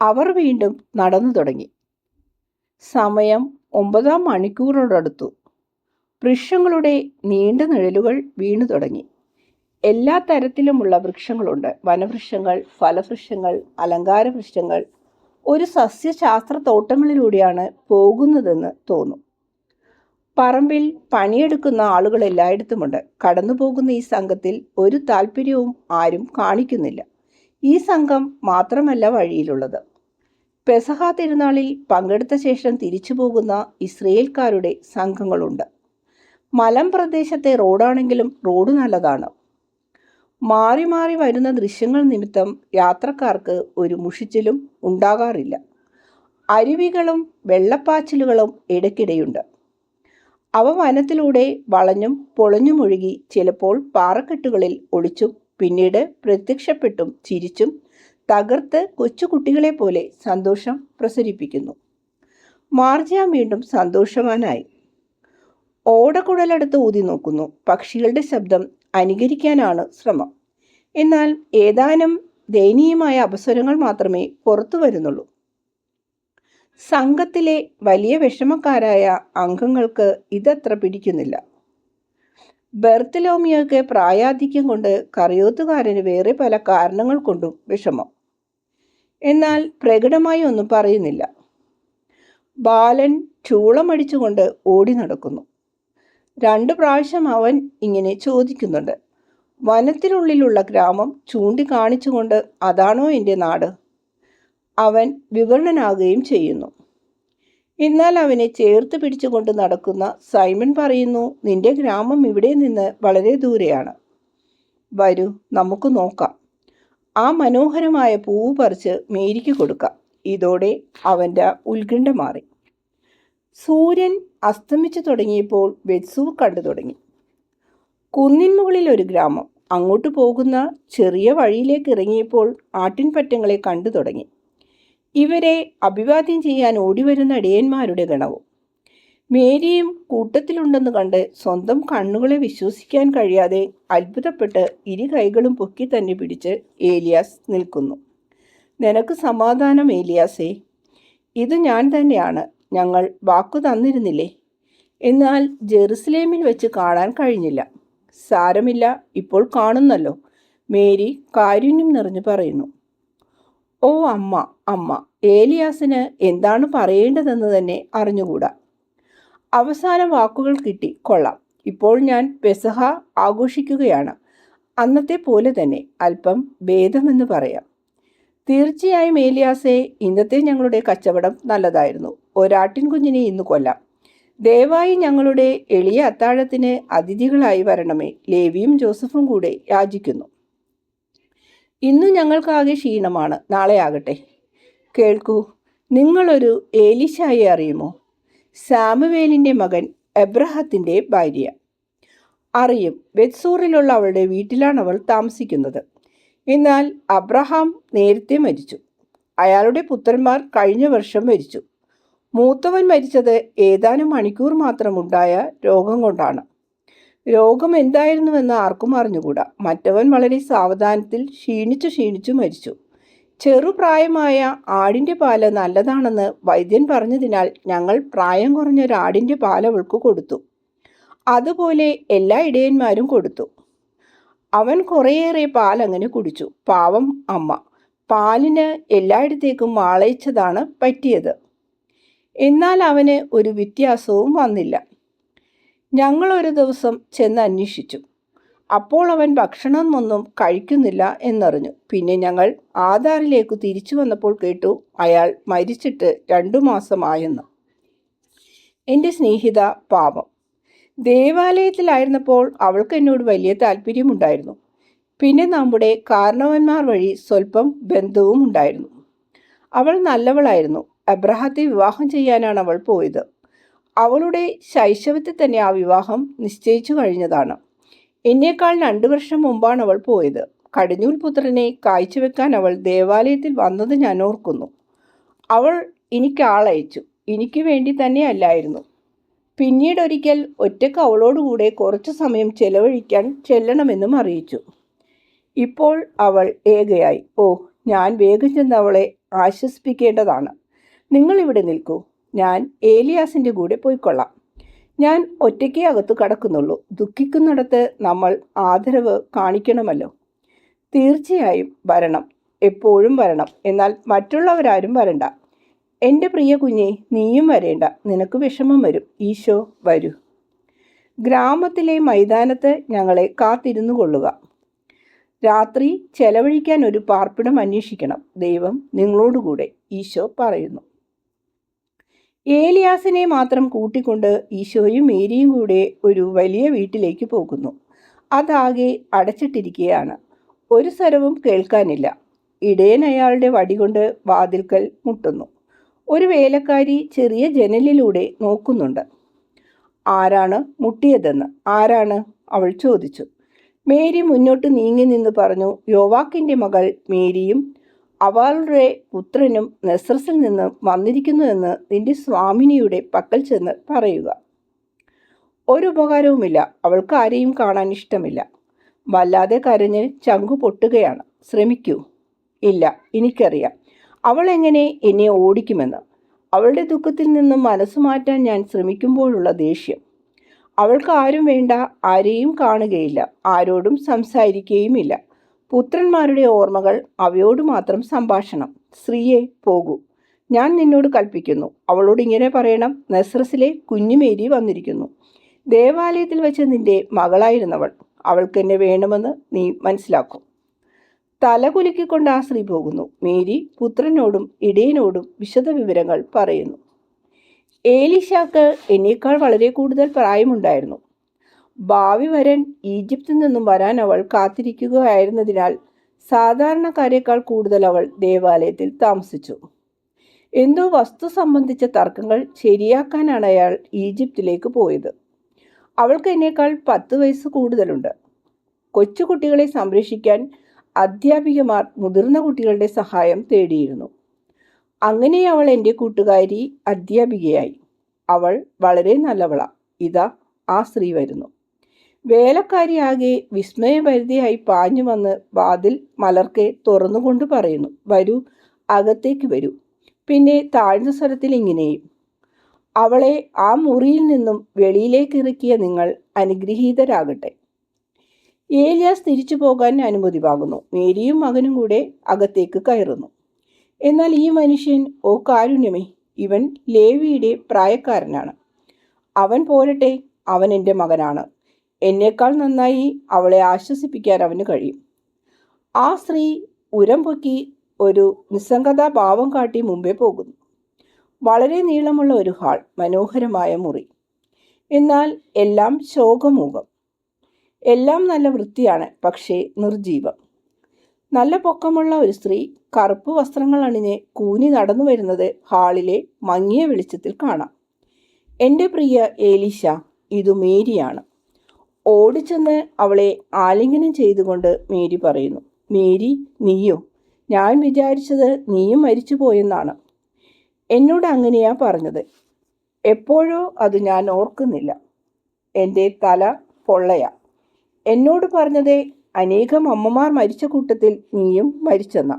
അവർ വീണ്ടും നടന്നു തുടങ്ങി. സമയം 9-ാം മണിക്കൂറോടടുത്തു. വൃക്ഷങ്ങളുടെ നീണ്ട നിഴലുകൾ വീണു തുടങ്ങി. എല്ലാ തരത്തിലുമുള്ള വൃക്ഷങ്ങളുണ്ട്. വനവൃക്ഷങ്ങൾ, ഫലവൃക്ഷങ്ങൾ, അലങ്കാര വൃക്ഷങ്ങൾ. ഒരു സസ്യശാസ്ത്ര തോട്ടങ്ങളിലൂടെയാണ് പോകുന്നതെന്ന് തോന്നും. പറമ്പിൽ പണിയെടുക്കുന്ന ആളുകൾ എല്ലായിടത്തുമുണ്ട്. കടന്നു പോകുന്ന ഈ സംഘത്തിൽ ഒരു താല്പര്യവും ആരും കാണിക്കുന്നില്ല. ഈ സംഘം മാത്രമല്ല വഴിയിലുള്ളത്. പെസഹ തിരുനാളിൽ പങ്കെടുത്ത ശേഷം തിരിച്ചു പോകുന്ന ഇസ്രയേൽക്കാരുടെ സംഘങ്ങളുണ്ട്. മലമ്പ്രദേശത്തെ റോഡാണെങ്കിലും റോഡ് നല്ലതാണ്. മാറി മാറി വരുന്ന ദൃശ്യങ്ങൾ നിമിത്തം യാത്രക്കാർക്ക് ഒരു മുഷിച്ചിലും ഉണ്ടാകാറില്ല. അരുവികളും വെള്ളപ്പാച്ചിലുകളും ഇടയ്ക്കിടെയുണ്ട്. അവ വനത്തിലൂടെ വളഞ്ഞും പൊളഞ്ഞുമൊഴുകി ചിലപ്പോൾ പാറക്കെട്ടുകളിൽ ഒളിച്ചും പിന്നീട് പ്രത്യക്ഷപ്പെട്ടും ചിരിച്ചും തകർത്ത് കൊച്ചുകുട്ടികളെ പോലെ സന്തോഷം പ്രസരിപ്പിക്കുന്നു. മാർജിയ വീണ്ടും സന്തോഷവാനായി. ഓടക്കുഴലെടുത്ത് ഊതി നോക്കുന്നു. പക്ഷികളുടെ ശബ്ദം അനുകരിക്കാനാണ് ശ്രമം. എന്നാൽ ഏതാനും ദയനീയമായ അപസ്വരങ്ങൾ മാത്രമേ പുറത്തു വരുന്നുള്ളൂ. സംഘത്തിലെ വലിയ വിഷമക്കാരായ അംഗങ്ങൾക്ക് ഇതത്ര പിടിക്കുന്നില്ല. ബെർത്തലോമിയോയ്ക്ക് പ്രായാധിക്യം കൊണ്ട് കറിയോത്തുകാരന് വേറെ പല കാരണങ്ങൾ കൊണ്ടും വിഷമം. എന്നാൽ പ്രകടമായി ഒന്നും പറയുന്നില്ല. ബാലൻ ചൂളമടിച്ചുകൊണ്ട് ഓടി നടക്കുന്നു. 2 പ്രാവശ്യം അവൻ ഇങ്ങനെ ചോദിക്കുന്നുണ്ട്. വനത്തിനുള്ളിലുള്ള ഗ്രാമം ചൂണ്ടിക്കാണിച്ചുകൊണ്ട് അതാണോ എൻ്റെ നാട്? അവൻ വിവരണനാകുകയും ചെയ്യുന്നു. എന്നാൽ അവനെ ചേർത്ത് പിടിച്ചുകൊണ്ട് നടക്കുന്ന സൈമൺ പറയുന്നു, നിന്റെ ഗ്രാമം ഇവിടെ നിന്ന് വളരെ ദൂരെയാണ്. വരൂ, നമുക്ക് നോക്കാം. ആ മനോഹരമായ പൂവ് പറിച്ച് മേരിക്ക് കൊടുക്കാം. ഇതോടെ അവൻ്റെ ഉത്കണ്ഠ മാറി. സൂര്യൻ അസ്തമിച്ചു തുടങ്ങിയപ്പോൾ ബെത്സൂ കണ്ടു തുടങ്ങി. കുന്നിൻ മുകളിൽ ഒരു ഗ്രാമം. അങ്ങോട്ട് പോകുന്ന ചെറിയ വഴിയിലേക്ക് ഇറങ്ങിയപ്പോൾ ആട്ടിൻപറ്റങ്ങളെ കണ്ടു തുടങ്ങി. ഇവരെ അഭിവാദ്യം ചെയ്യാൻ ഓടിവരുന്ന ഇടയന്മാരുടെ ഗണവും. മേരിയും കൂട്ടത്തിലുണ്ടെന്ന് കണ്ട് സ്വന്തം കണ്ണുകളെ വിശ്വസിക്കാൻ കഴിയാതെ അത്ഭുതപ്പെട്ട് ഇരു കൈകളും പൊക്കി തന്നെ പിടിച്ച് ഏലിയാസ് നിൽക്കുന്നു. നിനക്ക് സമാധാനം ഏലിയാസേ, ഇത് ഞാൻ തന്നെയാണ്. ഞങ്ങൾ വാക്കു തന്നിരുന്നില്ലേ? എന്നാൽ ജെറുസലേമിൽ വെച്ച് കാണാൻ കഴിഞ്ഞില്ല. സാരമില്ല, ഇപ്പോൾ കാണുന്നല്ലോ, മേരി കാരുണ്യം നിറഞ്ഞു പറയുന്നു. ഓ അമ്മ, അമ്മ! ഏലിയാസിന് എന്താണ് പറയേണ്ടതെന്ന് തന്നെ അറിഞ്ഞുകൂടാ. അവസാന വാക്കുകൾ കിട്ടി. കൊള്ളാം. ഇപ്പോൾ ഞാൻ പെസഹ ആഘോഷിക്കുകയാണ്. അന്നത്തെ പോലെ തന്നെ, അല്പം ഭേദമെന്ന് പറയാം. തീർച്ചയായും ഏലിയാസേ, ഇന്നത്തെ ഞങ്ങളുടെ കച്ചവടം നല്ലതായിരുന്നു. ഒരാട്ടിൻ കുഞ്ഞിനെ ഇന്ന് കൊല്ലാം. ദയവായി ഞങ്ങളുടെ എളിയ അത്താഴത്തിന് അതിഥികളായി വരണമേ. ലേവിയും ജോസഫും കൂടെ യാചിക്കുന്നു. ഇന്നു ഞങ്ങൾക്കാകെ ക്ഷീണമാണ്. നാളെ ആകട്ടെ. കേൾക്കൂ, നിങ്ങളൊരു ഏലീശായെ അറിയുമോ? സാമുവേലിൻ്റെ മകൻ എബ്രഹത്തിൻ്റെ ഭാര്യ. അറിയും. ബെത്സൂറിലുള്ള അവളുടെ വീട്ടിലാണ് അവൾ താമസിക്കുന്നത്. എന്നാൽ അബ്രഹാം നേരത്തെ മരിച്ചു. അയാളുടെ പുത്രന്മാർ കഴിഞ്ഞ വർഷം മരിച്ചു. മൂത്തവൻ മരിച്ചത് ഏതാനും മണിക്കൂർ മാത്രമുണ്ടായ രോഗം കൊണ്ടാണ്. രോഗം എന്തായിരുന്നുവെന്ന് ആർക്കും അറിഞ്ഞുകൂടാ. മറ്റവൻ വളരെ സാവധാനത്തിൽ ക്ഷീണിച്ചു മരിച്ചു. ചെറുപ്രായമായ ആടിൻ്റെ പാല് നല്ലതാണെന്ന് വൈദ്യൻ പറഞ്ഞതിനാൽ ഞങ്ങൾ പ്രായം കുറഞ്ഞ ഒരാടിൻ്റെ പാൽ അവൾക്ക് കൊടുത്തു. അതുപോലെ എല്ലാ ഇടയന്മാരും കൊടുത്തു. അവൻ കുറേയേറെ പാൽ അങ്ങനെ കുടിച്ചു. പാവം അമ്മ. പാലിന് എല്ലായിടത്തേക്കും വാളയിച്ചതാണ് പറ്റിയത്. എന്നാൽ അവന് ഒരു വ്യത്യാസവും വന്നില്ല. ഞങ്ങൾ ഒരു ദിവസം ചെന്ന് അന്വേഷിച്ചു. അപ്പോൾ അവൻ ഭക്ഷണമൊന്നും കഴിക്കുന്നില്ല എന്നറിഞ്ഞു. പിന്നെ ഞങ്ങൾ ആധാറിലേക്ക് തിരിച്ചു വന്നപ്പോൾ കേട്ടു അയാൾ മരിച്ചിട്ട് 2 മാസമായെന്ന്. എൻ്റെ സ്നേഹിത പാവം. ദേവാലയത്തിലായിരുന്നപ്പോൾ അവൾക്ക് എന്നോട് വലിയ താല്പര്യമുണ്ടായിരുന്നു. പിന്നെ നമ്മുടെ കാരണവന്മാർ വഴി സ്വല്പം ബന്ധവും ഉണ്ടായിരുന്നു. അവൾ നല്ലവളായിരുന്നു. അബ്രഹാത്തെ വിവാഹം ചെയ്യാനാണ് അവൾ പോയത്. അവളുടെ ശൈശവത്തിൽ തന്നെ ആ വിവാഹം നിശ്ചയിച്ചു കഴിഞ്ഞതാണ്. എന്നേക്കാൾ 2 വർഷം മുമ്പാണ് അവൾ പോയത്. കടിഞ്ഞൂൽ പുത്രനെ കാഴ്ചവെക്കാൻ അവൾ ദേവാലയത്തിൽ വന്നത് ഞാൻ ഓർക്കുന്നു. അവൾ എനിക്ക് ആളയച്ചു. എനിക്ക് വേണ്ടി തന്നെ അല്ലായിരുന്നു. പിന്നീടൊരിക്കൽ ഒറ്റയ്ക്ക് അവളോടുകൂടെ കുറച്ചു സമയം ചെലവഴിക്കാൻ ചെല്ലണമെന്നും അറിയിച്ചു. ഇപ്പോൾ അവൾ ഏകയായി. ഓ, ഞാൻ വേഗം ചെന്ന് അവളെ ആശ്വസിപ്പിക്കേണ്ടതാണ്. നിങ്ങളിവിടെ നിൽക്കൂ, ഞാൻ ഏലിയാസിൻ്റെ കൂടെ പോയിക്കൊള്ളാം. ഞാൻ ഒറ്റയ്ക്കേ അകത്ത് കടക്കുന്നുള്ളൂ. ദുഃഖിക്കുന്നിടത്ത് നമ്മൾ ആദരവ് കാണിക്കണമല്ലോ. തീർച്ചയായും വരണം, എപ്പോഴും വരണം. എന്നാൽ മറ്റുള്ളവരാരും വരണ്ട. എൻ്റെ പ്രിയ കുഞ്ഞെ, നീയും വരേണ്ട. നിനക്ക് വിഷമം വരും. ഈശോ വരൂ. ഗ്രാമത്തിലെ മൈതാനത്ത് ഞങ്ങളെ കാത്തിരുന്നു കൊള്ളുക. രാത്രി ചെലവഴിക്കാൻ ഒരു പാർപ്പിടം അന്വേഷിക്കണം. ദൈവം നിങ്ങളോടുകൂടെ, ഈശോ പറയുന്നു. ഏലിയാസിനെ മാത്രം കൂട്ടിക്കൊണ്ട് ഈശോയും മേരിയും കൂടെ ഒരു വലിയ വീട്ടിലേക്ക് പോകുന്നു. അതാകെ അടച്ചിട്ടിരിക്കുകയാണ്. ഒരു സ്വരവും കേൾക്കാനില്ല. ഇടയൻ അയാളുടെ വടികൊണ്ട് വാതിൽക്കൽ മുട്ടുന്നു. ഒരു വേലക്കാരി ചെറിയ ജനലിലൂടെ നോക്കുന്നുണ്ട്. ആരാണ് മുട്ടിയതെന്ന്? ആരാണ്? അവൾ ചോദിച്ചു. മേരി മുന്നോട്ട് നീങ്ങി നിന്ന് പറഞ്ഞു, യോവാക്കിൻ്റെ മകൾ മേരിയും അവളുടെ പുത്രനും നെസ്രസിൽ നിന്ന് വന്നിരിക്കുന്നുവെന്ന് നിന്റെ സ്വാമിനിയുടെ പക്കൽ ചെന്ന് പറയുക. ഒരു ഉപകാരവുമില്ല. അവൾക്ക് ആരെയും കാണാൻ ഇഷ്ടമില്ല. വല്ലാതെ കരഞ്ഞ് ചങ്കു പൊട്ടുകയാണ്. ശ്രമിക്കൂ. ഇല്ല, എനിക്കറിയാം അവൾ എങ്ങനെ എന്നെ ഓടിക്കുമെന്ന്. അവളുടെ ദുഃഖത്തിൽ നിന്നും മനസ്സ് മാറ്റാൻ ഞാൻ ശ്രമിക്കുമ്പോഴുള്ള ദേഷ്യം. അവൾക്ക് ആരും വേണ്ട, ആരെയും കാണുകയില്ല, ആരോടും സംസാരിക്കുകയുമില്ല. പുത്രന്മാരുടെ ഓർമ്മകൾ, അവയോട് മാത്രം സംഭാഷണം. സ്ത്രീയെ, പോകൂ. ഞാൻ നിന്നോട് കൽപ്പിക്കുന്നു. അവളോട് ഇങ്ങനെ പറയണം, നെസ്രസിലെ കുഞ്ഞുമേരി വന്നിരിക്കുന്നു. ദേവാലയത്തിൽ വെച്ച് നിന്റെ മകളായിരുന്നവൾ. അവൾക്ക് എന്നെ വേണമെന്ന് നീ മനസ്സിലാക്കും. തല കുലുക്കിക്കൊണ്ട് ആ സ്ത്രീ പോകുന്നു. മേരി പുത്രനോടും ഇടയനോടും വിശദവിവരങ്ങൾ പറയുന്നു. ഏലീശാക്ക് എന്നേക്കാൾ വളരെ കൂടുതൽ പ്രായമുണ്ടായിരുന്നു. ഭാവി വരൻ ഈജിപ്തിൽ നിന്നും വരാൻ അവൾ കാത്തിരിക്കുകയായിരുന്നതിനാൽ സാധാരണക്കാരേക്കാൾ കൂടുതൽ അവൾ ദേവാലയത്തിൽ താമസിച്ചു. എന്തോ വസ്തു സംബന്ധിച്ച തർക്കങ്ങൾ ശരിയാക്കാനാണ് അയാൾ ഈജിപ്തിലേക്ക് പോയത്. അവൾക്ക് എന്നേക്കാൾ 10 വയസ്സ് കൂടുതലുണ്ട്. കൊച്ചുകുട്ടികളെ സംരക്ഷിക്കാൻ അധ്യാപികമാർ മുതിർന്ന കുട്ടികളുടെ സഹായം തേടിയിരുന്നു. അങ്ങനെ അവൾ എൻ്റെ കൂട്ടുകാരി അധ്യാപികയായി. അവൾ വളരെ നല്ലവളാ. ഇതാ ആ സ്ത്രീ വരുന്നു. വേലക്കാരിയാകെ വിസ്മയഭരിതയായി പാഞ്ഞു വന്ന് വാതിൽ മലർക്കെ തുറന്നുകൊണ്ട് പറയുന്നു, വരൂ, അകത്തേക്ക് വരൂ. പിന്നെ താഴ്ന്ന സ്വരത്തിൽ ഇങ്ങനെയും, അവളെ ആ മുറിയിൽ നിന്നും വെളിയിലേക്ക് ഇറക്കിയ നിങ്ങൾ അനുഗ്രഹീതരാകട്ടെ. ഏലിയാസ് തിരിച്ചു പോകാൻ അനുമതി വാങ്ങുന്നു. മേരിയും മകനും കൂടെ അകത്തേക്ക് കയറുന്നു. എന്നാൽ ഈ മനുഷ്യൻ, ഓ കാരുണ്യമേ, ഇവൻ ലേവിയുടെ പ്രായക്കാരനാണ്. അവൻ പോരട്ടെ, അവൻ എൻ്റെ മകനാണ്. എന്നേക്കാൾ നന്നായി അവളെ ആശ്വസിപ്പിക്കാൻ അവന് കഴിയും. ആ സ്ത്രീ ഉരം പൊക്കി ഒരു നിസ്സംഗതാ ഭാവം കാട്ടി മുമ്പേ പോകുന്നു. വളരെ നീളമുള്ള ഒരു ഹാൾ, മനോഹരമായ മുറി. എന്നാൽ എല്ലാം ശോകമൂകം. എല്ലാം നല്ല വൃത്തിയാണ്, പക്ഷേ നിർജീവം. നല്ല പൊക്കമുള്ള ഒരു സ്ത്രീ കറുപ്പ് വസ്ത്രങ്ങൾ അണിഞ്ഞ് കൂനി നടന്നു വരുന്നത് ഹാളിലെ മങ്ങിയ വെളിച്ചത്തിൽ കാണാം. എൻ്റെ പ്രിയ ഏലീശ, ഇതു മേരിയാണ്. ഓടിച്ചെന്ന് അവളെ ആലിംഗനം ചെയ്തുകൊണ്ട് മേരി പറയുന്നു. മേരി, നീയോ? ഞാൻ വിചാരിച്ചത് നീയും മരിച്ചു പോയെന്നാണ്. എന്നോട് അങ്ങനെയാ പറഞ്ഞത്. എപ്പോഴോ അത് ഞാൻ ഓർക്കുന്നില്ല. എൻ്റെ തല പൊള്ളയാ. എന്നോട് പറഞ്ഞത് അനേകം അമ്മമാർ മരിച്ച കൂട്ടത്തിൽ നീയും മരിച്ചെന്ന.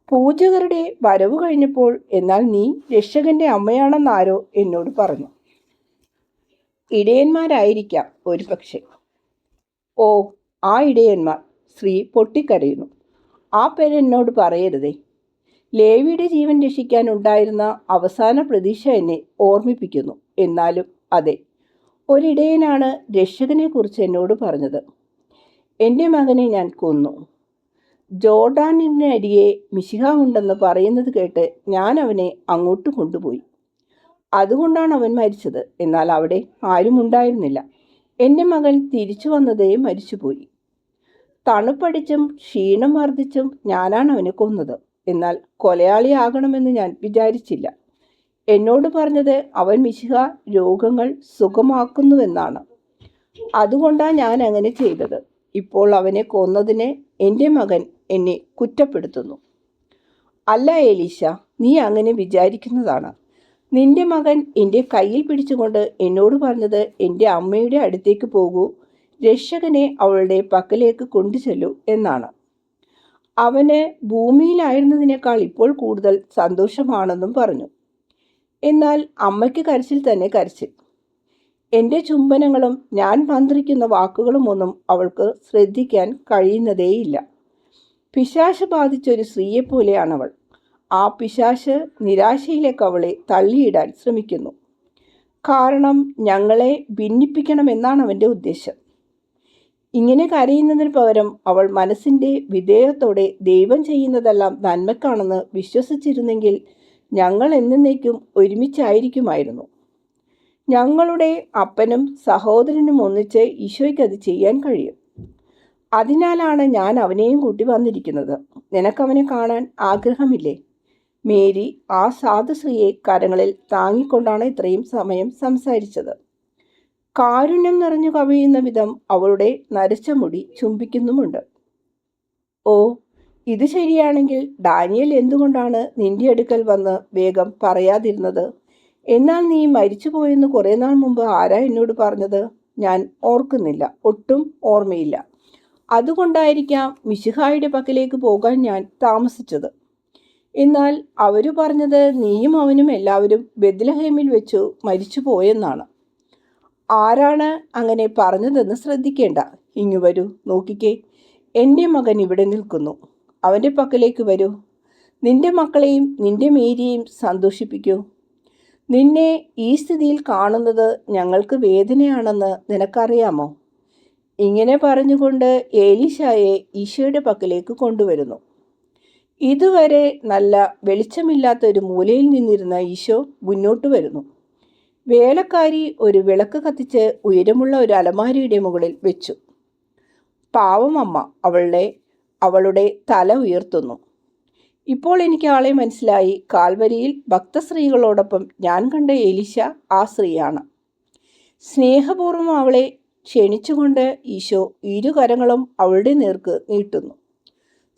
പൂജകരുടെ വരവ് കഴിഞ്ഞപ്പോൾ, എന്നാൽ നീ രക്ഷകന്റെ അമ്മയാണെന്നാരോ എന്നോട് പറഞ്ഞു. ഇടയന്മാരായിരിക്കാം ഒരു പക്ഷേ. ഓ, ആ ഇടയന്മാർ! സ്ത്രീ പൊട്ടിക്കരയുന്നു. ആ പേര് എന്നോട് പറയരുതേ. ലേവിയുടെ ജീവൻ രക്ഷിക്കാൻ ഉണ്ടായിരുന്ന അവസാന പ്രതീക്ഷ എന്നെ ഓർമ്മിപ്പിക്കുന്നു. എന്നാലും അതെ, ഒരിടയനാണ് രക്ഷകനെക്കുറിച്ച് എന്നോട് പറഞ്ഞത്. എൻ്റെ മകനെ ഞാൻ കൊന്നു. ജോർഡാനിനരികെ മിശിഹ ഉണ്ടെന്ന് പറയുന്നത് കേട്ട് ഞാൻ അവനെ അങ്ങോട്ട് കൊണ്ടുപോയി. അതുകൊണ്ടാണ് അവൻ മരിച്ചത്. എന്നാൽ അവിടെ ആരും ഉണ്ടായിരുന്നില്ല. എൻ്റെ മകൻ തിരിച്ചു വന്നതേ മരിച്ചുപോയി. തണുപ്പടിച്ചും ക്ഷീണം വർദ്ധിച്ചും ഞാനാണ് അവനെ കൊന്നത്. എന്നാൽ കൊലയാളിയാകണമെന്ന് ഞാൻ വിചാരിച്ചില്ല. എന്നോട് പറഞ്ഞത് അവൻ മിശിഹ രോഗങ്ങൾ സുഖമാക്കുന്നുവെന്നാണ്. അതുകൊണ്ടാണ് ഞാൻ അങ്ങനെ ചെയ്തത്. ഇപ്പോൾ അവനെ കൊന്നതിന് എൻ്റെ മകൻ എന്നെ കുറ്റപ്പെടുത്തുന്നു. അല്ല ഏലീശ, നീ അങ്ങനെ വിചാരിക്കുന്നതാണ്. നിന്റെ മകൻ എൻ്റെ കയ്യിൽ പിടിച്ചുകൊണ്ട് എന്നോട് പറഞ്ഞത്, എൻ്റെ അമ്മയുടെ അടുത്തേക്ക് പോകൂ, രക്ഷകനെ അവളുടെ പക്കലേക്ക് കൊണ്ടുചെല്ലൂ എന്നാണ്. അവന് ഭൂമിയിലായിരുന്നതിനേക്കാൾ ഇപ്പോൾ കൂടുതൽ സന്തോഷമാണെന്നും പറഞ്ഞു. എന്നാൽ അമ്മയ്ക്ക് കരച്ചിൽ തന്നെ കരച്ചിൽ. എൻ്റെ ചുംബനങ്ങളും ഞാൻ മന്ത്രിക്കുന്ന വാക്കുകളുമൊന്നും അവൾക്ക് ശ്രദ്ധിക്കാൻ കഴിയുന്നതേയില്ല. പിശാച് ബാധിച്ചൊരു സ്ത്രീയെപ്പോലെയാണവൾ. ആ പിശാച് നിരാശയിലേക്ക് അവളെ തള്ളിയിടാൻ ശ്രമിക്കുന്നു. കാരണം ഞങ്ങളെ ഭിന്നിപ്പിക്കണമെന്നാണ് അവൻ്റെ ഉദ്ദേശം. ഇങ്ങനെ കരയുന്നതിന് പകരം അവൾ മനസ്സിൻ്റെ വിധേയത്തോടെ ദൈവം ചെയ്യുന്നതെല്ലാം നന്മക്കാണെന്ന് വിശ്വസിച്ചിരുന്നെങ്കിൽ ഞങ്ങൾ എന്നേക്കും ഒരുമിച്ചായിരിക്കുമായിരുന്നു. ഞങ്ങളുടെ അപ്പനും സഹോദരനും ഒന്നിച്ച് ഈശോയ്ക്ക് അത് ചെയ്യാൻ കഴിയും. അതിനാലാണ് ഞാൻ അവനെയും കൂട്ടി വന്നിരിക്കുന്നത്. നിനക്കവനെ കാണാൻ ആഗ്രഹമില്ലേ? മേരി ആ സാധുശ്രീയെ കരങ്ങളിൽ താങ്ങിക്കൊണ്ടാണ് ഇത്രയും സമയം സംസാരിച്ചത്. കാരുണ്യം നിറഞ്ഞു കവിയുന്ന വിധം അവളുടെ നരച്ച മുടി ചുംബിക്കുന്നുമുണ്ട്. ഓ, ഇത് ശരിയാണെങ്കിൽ ഡാനിയൽ എന്തുകൊണ്ടാണ് നിന്റെ അടുക്കൽ വന്ന് വേഗം പറയാതിരുന്നത്? എന്നാൽ നീ മരിച്ചുപോയെന്ന് കുറേ നാൾ മുമ്പ് ആരാ എന്നോട് പറഞ്ഞത്? ഞാൻ ഓർക്കുന്നില്ല, ഒട്ടും ഓർമ്മയില്ല. അതുകൊണ്ടായിരിക്കാം മിശിഹായുടെ പക്കലേക്ക് പോകാൻ ഞാൻ താമസിച്ചത്. എന്നാൽ അവര് പറഞ്ഞത് നീയും അവനും എല്ലാവരും ബെത്ലഹേമിൽ വെച്ചു മരിച്ചു പോയെന്നാണ്. ആരാണ് അങ്ങനെ പറഞ്ഞതെന്ന് ശ്രദ്ധിക്കേണ്ട. ഇങ്ങു വരൂ, നോക്കിക്കേ, എൻ്റെ മകൻ ഇവിടെ നിൽക്കുന്നു. അവൻ്റെ പക്കലേക്ക് വരൂ. നിന്റെ മക്കളെയും നിന്റെ മേരിയെയും സന്തോഷിപ്പിക്കൂ. നിന്നെ ഈ സ്ഥിതിയിൽ കാണുന്നത് ഞങ്ങൾക്ക് വേദനയാണെന്ന് നിനക്കറിയാമോ? ഇങ്ങനെ പറഞ്ഞുകൊണ്ട് ഏലീശായെ ഈശോയുടെ പക്കലേക്ക് കൊണ്ടുവരുന്നു. ഇതുവരെ നല്ല വെളിച്ചമില്ലാത്ത ഒരു മൂലയിൽ നിന്നിരുന്ന ഈശോ മുന്നോട്ട് വരുന്നു. വേലക്കാരി ഒരു വിളക്ക് കത്തിച്ച് ഉയരമുള്ള ഒരു അലമാരിയുടെ മുകളിൽ വെച്ചു. പാവം അമ്മ അവളുടെ തല ഉയർത്തുന്നു. ഇപ്പോൾ എനിക്ക് ആളെ മനസ്സിലായി. കാൽവരിയിൽ ഭക്തസ്ത്രീകളോടൊപ്പം ഞാൻ കണ്ട എലീശ ആ സ്ത്രീയാണ്. സ്നേഹപൂർവ്വം അവളെ ക്ഷണിച്ചുകൊണ്ട് ഈശോ ഇരുകരങ്ങളും അവളുടെ നേർക്ക് നീട്ടുന്നു.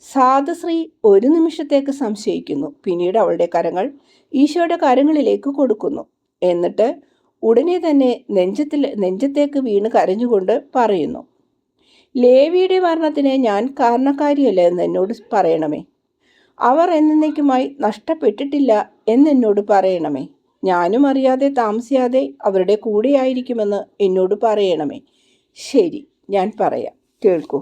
സാധുശ്രീ ഒരു നിമിഷത്തേക്ക് സംശയിക്കുന്നു. പിന്നീട് അവളുടെ കരങ്ങൾ ഈശോയുടെ കരങ്ങളിലേക്ക് കൊടുക്കുന്നു. എന്നിട്ട് ഉടനെ തന്നെ നെഞ്ചത്തേക്ക് വീണ് കരഞ്ഞുകൊണ്ട് പറയുന്നു, ലേവിയുടെ മരണത്തിന് ഞാൻ കാരണക്കാരിയല്ല എന്ന് എന്നോട് പറയണമേ. അവർ എന്നേക്കുമായി നഷ്ടപ്പെട്ടിട്ടില്ല എന്നെന്നോട് പറയണമേ. ഞാനും അറിയാതെ താമസിയാതെ അവരുടെ കൂടെയായിരിക്കുമെന്ന് എന്നോട് പറയണമേ. ശരി, ഞാൻ പറയാം, കേൾക്കൂ.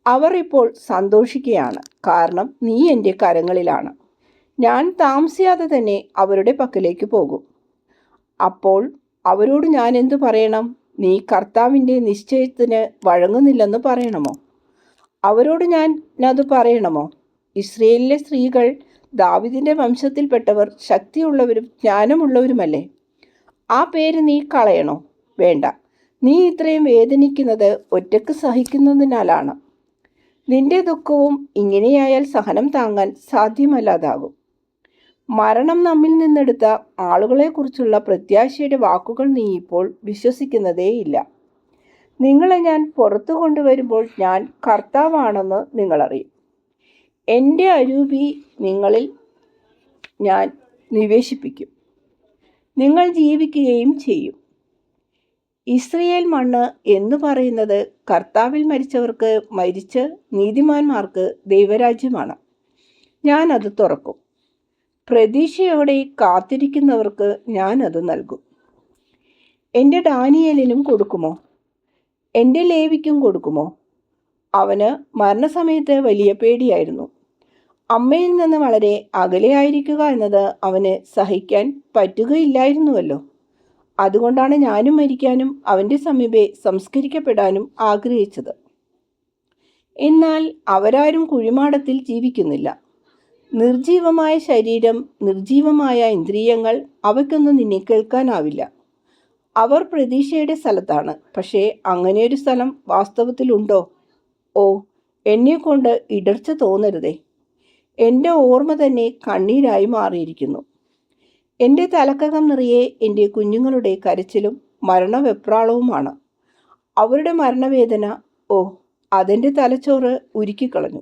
അവർ ഇപ്പോൾ സന്തോഷിക്കുകയാണ്. കാരണം നീ എൻ്റെ കരങ്ങളിലാണ്. ഞാൻ താമസിയാതെ തന്നെ അവരുടെ പക്കലേക്ക് പോകും. അപ്പോൾ അവരോട് ഞാൻ എന്തു പറയണം? നീ കർത്താവിൻ്റെ നിശ്ചയത്തിന് വഴങ്ങുന്നില്ലെന്ന് പറയണമോ? അവരോട് ഞാൻ അത് പറയണമോ? ഇസ്രയേലിലെ സ്ത്രീകൾ ദാവീദിന്റെ വംശത്തിൽപ്പെട്ടവർ ശക്തിയുള്ളവരും ജ്ഞാനമുള്ളവരുമല്ലേ? ആ പേര് നീ കളയണോ? വേണ്ട. നീ ഇത്രയും വേദനിക്കുന്നത് ഒറ്റയ്ക്ക് സഹിക്കുന്നതിനാലാണ്. നിന്റെ ദുഃഖവും ഇങ്ങനെയായാൽ സഹനം താങ്ങാൻ സാധ്യമല്ലാതാകും. മരണം നമ്മിൽ നിന്നെടുത്ത ആളുകളെക്കുറിച്ചുള്ള പ്രത്യാശയുടെ വാക്കുകൾ നീ ഇപ്പോൾ വിശ്വസിക്കുന്നതേയില്ല. നിങ്ങളെ ഞാൻ പുറത്തു കൊണ്ടുവരുമ്പോൾ ഞാൻ കർത്താവാണെന്ന് നിങ്ങളറിയും. എൻ്റെ അരൂപി നിങ്ങളിൽ ഞാൻ നിവേശിപ്പിക്കും. നിങ്ങൾ ജീവിക്കുകയും ചെയ്യും. ഇസ്രയേൽ മണ്ണ് എന്ന് പറയുന്നത് കർത്താവിൽ മരിച്ചവർക്ക്, മരിച്ച് നീതിമാന്മാർക്ക് ദൈവരാജ്യമാണ്. ഞാൻ അത് തുറക്കും. പ്രതീക്ഷയോടെ കാത്തിരിക്കുന്നവർക്ക് ഞാൻ അത് നൽകും. എൻ്റെ ഡാനിയേലിനും കൊടുക്കുമോ? എൻ്റെ ലേവിക്കും കൊടുക്കുമോ? അവന് മരണസമയത്ത് വലിയ പേടിയായിരുന്നു. അമ്മയിൽ നിന്ന് വളരെ അകലെയായിരിക്കുക എന്നത് അവന് സഹിക്കാൻ പറ്റുകയില്ലായിരുന്നുവല്ലോ. അതുകൊണ്ടാണ് ഞാനും മരിക്കാനും അവൻ്റെ സമീപെ സംസ്കരിക്കപ്പെടാനും ആഗ്രഹിച്ചത്. എന്നാൽ അവരാരും കുഴിമാടത്തിൽ ജീവിക്കുന്നില്ല. നിർജീവമായ ശരീരം, നിർജീവമായ ഇന്ദ്രിയങ്ങൾ, അവയ്ക്കൊന്നും നിന്നെ കേൾക്കാനാവില്ല. അവർ പ്രതീക്ഷയുടെ സ്ഥലത്താണ്. പക്ഷേ അങ്ങനെയൊരു സ്ഥലം വാസ്തവത്തിലുണ്ടോ? ഓ, എന്നെക്കൊണ്ട് ഇടർച്ച തോന്നരുതേ. എൻ്റെ ഓർമ്മ തന്നെ കണ്ണീരായി മാറിയിരിക്കുന്നു. എൻ്റെ തലക്കകം നിറയെ എൻ്റെ കുഞ്ഞുങ്ങളുടെ കരച്ചിലും മരണവെപ്രാളവുമാണ്. അവരുടെ മരണവേദന, ഓ, അതെൻ്റെ തലച്ചോറ് ഉരുക്കിക്കളഞ്ഞു.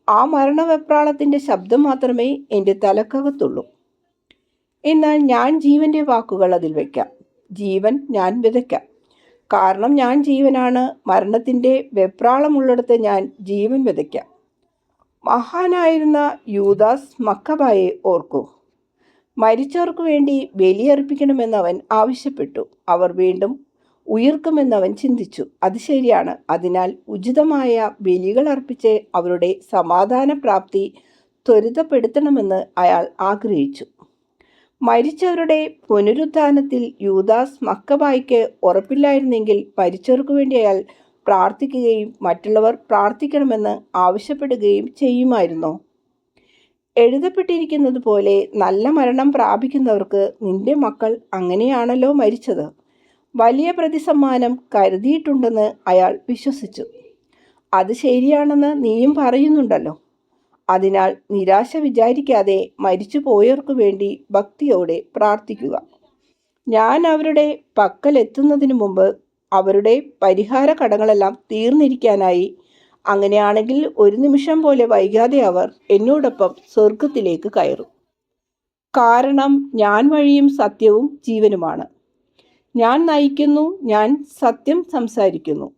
ആ മരണവെപ്രാളത്തിൻ്റെ ശബ്ദം മാത്രമേ എൻ്റെ തലക്കകത്തുള്ളൂ. എന്നാൽ ഞാൻ ജീവൻ്റെ വാക്കുകൾ അതിൽ വയ്ക്കാം. ജീവൻ ഞാൻ വിതയ്ക്കാം. കാരണം ഞാൻ ജീവനാണ്. മരണത്തിൻ്റെ വെപ്രാളമുള്ളിടത്ത് ഞാൻ ജീവൻ വിതയ്ക്കാം. മഹാനായിരുന്ന യൂദാസ് മക്കബായെ ഓർക്കൂ. മരിച്ചവർക്ക് വേണ്ടി ബലിയർപ്പിക്കണമെന്ന് അവൻ ആവശ്യപ്പെട്ടു. അവർ വീണ്ടും ഉയിർക്കുമെന്നവൻ ചിന്തിച്ചു. അത് ശരിയാണ്. അതിനാൽ ഉചിതമായ ബലികൾ അർപ്പിച്ച് അവരുടെ സമാധാന പ്രാപ്തി ത്വരിതപ്പെടുത്തണമെന്ന് അയാൾ ആഗ്രഹിച്ചു. മരിച്ചവരുടെ പുനരുത്ഥാനത്തിൽ യൂദാസ് മക്കബായിക്ക് ഉറപ്പില്ലായിരുന്നെങ്കിൽ മരിച്ചവർക്ക് വേണ്ടി അയാൾ പ്രാർത്ഥിക്കുകയും മറ്റുള്ളവർ പ്രാർത്ഥിക്കണമെന്ന് ആവശ്യപ്പെടുകയും ചെയ്യുമായിരുന്നോ? എഴുതപ്പെട്ടിരിക്കുന്നത് പോലെ നല്ല മരണം പ്രാപിക്കുന്നവർക്ക് നിന്റെ മക്കൾ അങ്ങനെയാണല്ലോ മരിച്ചത്. വലിയ പ്രതിസമ്മാനം കരുതിയിട്ടുണ്ടെന്ന് അയാൾ വിശ്വസിച്ചു. അത് ശരിയാണെന്ന് നീയും പറയുന്നുണ്ടല്ലോ. അതിനാൽ നിരാശ വിചാരിക്കാതെ മരിച്ചു പോയവർക്ക് വേണ്ടി ഭക്തിയോടെ പ്രാർത്ഥിക്കുക. ഞാൻ അവരുടെ പക്കലെത്തുന്നതിന് മുമ്പ് അവരുടെ പരിഹാര കടങ്ങളെല്ലാം തീർന്നിരിക്കാനായി. അങ്ങനെയാണെങ്കിൽ ഒരു നിമിഷം പോലെ വൈകാതെ അവർ എന്നോടൊപ്പം സ്വർഗത്തിലേക്ക് കയറും. കാരണം ഞാൻ വഴിയും സത്യവും ജീവനുമാണ്. ഞാൻ നയിക്കുന്നു, ഞാൻ സത്യം സംസാരിക്കുന്നു.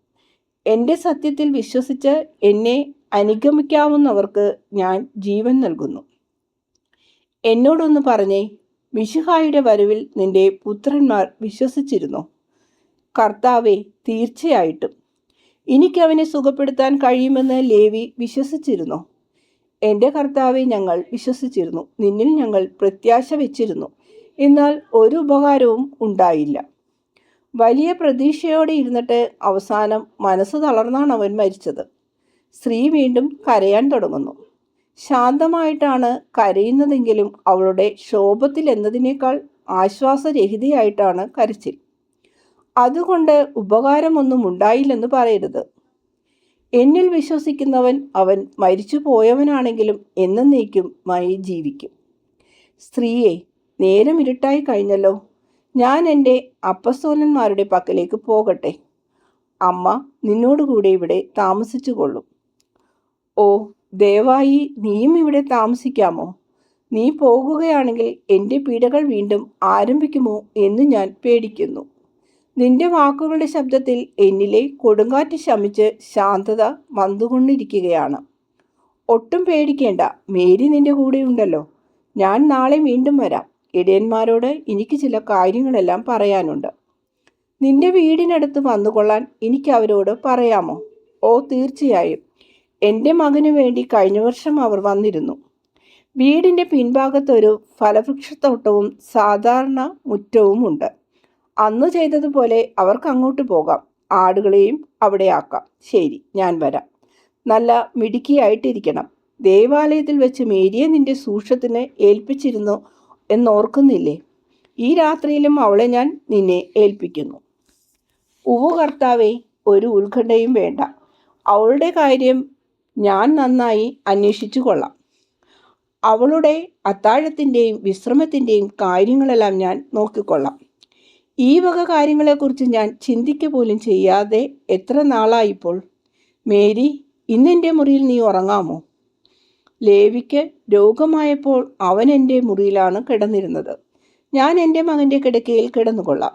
എൻ്റെ സത്യത്തിൽ വിശ്വസിച്ച് എന്നെ അനുഗമിക്കാവുന്നവർക്ക് ഞാൻ ജീവൻ നൽകുന്നു. എന്നോടൊന്ന് പറഞ്ഞേ, മിശിഹായുടെ വരവിൽ നിന്റെ പുത്രന്മാർ വിശ്വസിച്ചിരുന്നോ? കർത്താവെ, തീർച്ചയായിട്ടും. എനിക്കവനെ സുഖപ്പെടുത്താൻ കഴിയുമെന്ന് ലേവി വിശ്വസിച്ചിരുന്നോ? എൻ്റെ കർത്താവെ, ഞങ്ങൾ വിശ്വസിച്ചിരുന്നു. നിന്നിൽ ഞങ്ങൾ പ്രത്യാശ വെച്ചിരുന്നു. എന്നാൽ ഒരു ഉപകാരവും ഉണ്ടായില്ല. വലിയ പ്രതീക്ഷയോടെ ഇരുന്നിട്ട് അവസാനം മനസ്സ് തളർന്നാണ് അവൻ മരിച്ചത്. സ്ത്രീ വീണ്ടും കരയാൻ തുടങ്ങുന്നു. ശാന്തമായിട്ടാണ് കരയുന്നതെങ്കിലും അവളുടെ ശോഭത്തിൽ എന്നതിനേക്കാൾ ആശ്വാസരഹിതയായിട്ടാണ് കരച്ചിൽ. അതുകൊണ്ട് ഉപകാരമൊന്നും ഉണ്ടായില്ലെന്ന് പറയരുത്. എന്നിൽ വിശ്വസിക്കുന്നവൻ അവൻ മരിച്ചു പോയവനാണെങ്കിലും എന്നേക്കുമായി ജീവിക്കും. സ്ത്രീയെ, നേരം ഇരുട്ടായി കഴിഞ്ഞല്ലോ. ഞാൻ എൻ്റെ അപ്പസ്തോലന്മാരുടെ പക്കലേക്ക് പോകട്ടെ. അമ്മ നിന്നോടുകൂടെ ഇവിടെ താമസിച്ചു കൊള്ളും. ഓ, ദയവായി നീയും ഇവിടെ താമസിക്കാമോ? നീ പോകുകയാണെങ്കിൽ എൻ്റെ പീഡകൾ വീണ്ടും ആരംഭിക്കുമോ എന്ന് ഞാൻ പേടിക്കുന്നു. നിന്റെ വാക്കുകളുടെ ശബ്ദത്തിൽ എന്നിലെ കൊടുങ്കാറ്റ് ശമിച്ച് ശാന്തത വന്നുകൊണ്ടിരിക്കുകയാണ്. ഒട്ടും പേടിക്കേണ്ട, മേരി നിന്റെ കൂടെയുണ്ടല്ലോ. ഞാൻ നാളെ വീണ്ടും വരാം. ഇടയന്മാരോട് എനിക്ക് ചില കാര്യങ്ങളെല്ലാം പറയാനുണ്ട്. നിന്റെ വീടിനടുത്ത് വന്നുകൊള്ളാൻ എനിക്ക് അവരോട് പറയാമോ? ഓ, തീർച്ചയായും. എൻ്റെ മകനു വേണ്ടി കഴിഞ്ഞ വർഷം അവർ വന്നിരുന്നു. വീടിൻ്റെ പിൻഭാഗത്തൊരു ഫലവൃക്ഷത്തോട്ടവും സാധാരണ മുറ്റവുമുണ്ട്. അന്ന് ചെയ്തതുപോലെ അവർക്ക് അങ്ങോട്ട് പോകാം. ആടുകളെയും അവിടെ ആക്കാം. ശരി, ഞാൻ വരാം. നല്ല മിടുക്കിയായിട്ടിരിക്കണം. ദേവാലയത്തിൽ വെച്ച് മേരിയെ നിന്റെ സൂക്ഷത്തിന് ഏൽപ്പിച്ചിരുന്നു എന്നോർക്കുന്നില്ലേ? ഈ രാത്രിയിലും അവളെ ഞാൻ നിന്നെ ഏൽപ്പിക്കുന്നു. ഉവ്വ് കർത്താവേ, ഒരു ഉത്കണ്ഠയും വേണ്ട. അവളുടെ കാര്യം ഞാൻ നന്നായി അന്വേഷിച്ചു കൊള്ളാം. അവളുടെ അത്താഴത്തിൻ്റെയും വിശ്രമത്തിൻ്റെയും കാര്യങ്ങളെല്ലാം ഞാൻ നോക്കിക്കൊള്ളാം. ഈ വക കാര്യങ്ങളെക്കുറിച്ച് ഞാൻ ചിന്തിക്കുക പോലും ചെയ്യാതെ എത്ര നാളായിപ്പോൾ. മേരി, ഇന്നെൻ്റെ മുറിയിൽ നീ ഉറങ്ങാമോ? ലേവിക്ക് രോഗമായപ്പോൾ അവൻ എൻ്റെ മുറിയിലാണ് കിടന്നിരുന്നത്. ഞാൻ എൻ്റെ മകൻ്റെ കിടക്കയിൽ കിടന്നുകൊള്ളാം.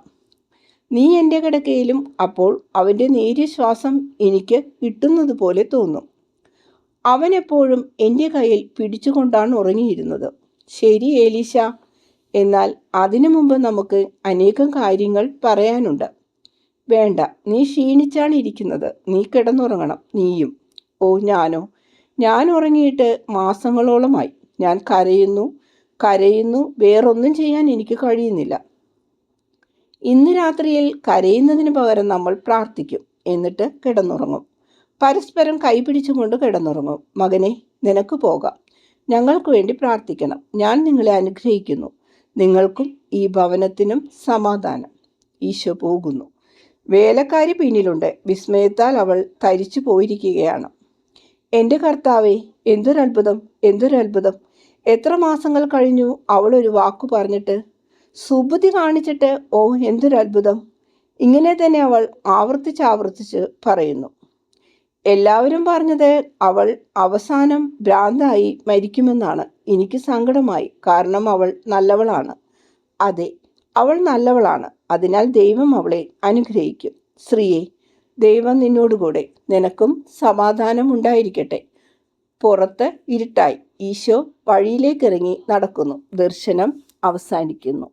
നീ എൻ്റെ കിടക്കയിലും. അപ്പോൾ അവൻ്റെ നേരിയ ശ്വാസം എനിക്ക് കിട്ടുന്നത് പോലെ തോന്നും. അവൻ എപ്പോഴും എൻ്റെ കയ്യിൽ പിടിച്ചുകൊണ്ടാണ് ഉറങ്ങിയിരുന്നത്. ശരി ഏലീശ, എന്നാൽ അതിനു മുമ്പ് നമുക്ക് അനേകം കാര്യങ്ങൾ പറയാനുണ്ട്. വേണ്ട, നീ ക്ഷീണിച്ചാണ് ഇരിക്കുന്നത്. നീ കിടന്നുറങ്ങണം. നീയും. ഓ, ഞാനോ? ഞാൻ ഉറങ്ങിയിട്ട് മാസങ്ങളോളമായി. ഞാൻ കരയുന്നു. വേറൊന്നും ചെയ്യാൻ എനിക്ക് കഴിയുന്നില്ല. ഇന്ന് രാത്രിയിൽ കരയുന്നതിന് പകരം നമ്മൾ പ്രാർത്ഥിക്കും. എന്നിട്ട് കിടന്നുറങ്ങും. പരസ്പരം കൈപിടിച്ചുകൊണ്ട് കിടന്നുറങ്ങും. മകനെ, നിനക്ക് പോകാം. ഞങ്ങൾക്ക് വേണ്ടി പ്രാർത്ഥിക്കണം. ഞാൻ നിങ്ങളെ അനുഗ്രഹിക്കുന്നു. നിങ്ങൾക്കും ഈ ഭവനത്തിനും സമാധാനം. ഈശോ പോകുന്നു. വേലക്കാരി പിന്നിലുണ്ട്. വിസ്മയത്താൽ അവൾ തരിച്ചു പോയിരിക്കുകയാണ്. എൻ്റെ കർത്താവേ, എന്തൊരത്ഭുതം, എന്തൊരത്ഭുതം! എത്ര മാസങ്ങൾ കഴിഞ്ഞു അവൾ ഒരു വാക്കു പറഞ്ഞിട്ട്, സുബുദ്ധി കാണിച്ചിട്ട്. ഓ, എന്തൊരത്ഭുതം! ഇങ്ങനെ തന്നെ അവൾ ആവർത്തിച്ച് പറയുന്നു. എല്ലാവരും പറഞ്ഞത് അവൾ അവസാനം ഭ്രാന്തായി മരിക്കുമെന്നാണ്. എനിക്ക് സങ്കടമായി. കാരണം അവൾ നല്ലവളാണ്. അതെ, അവൾ നല്ലവളാണ്. അതിനാൽ ദൈവം അവളെ അനുഗ്രഹിക്കും. സ്ത്രീയെ, ദൈവം നിന്നോടുകൂടെ. നിനക്കും സമാധാനം ഉണ്ടായിരിക്കട്ടെ. പുറത്ത് ഇരുട്ടായി. ഈശോ വഴിയിലേക്കിറങ്ങി നടക്കുന്നു. ദർശനം അവസാനിക്കുന്നു.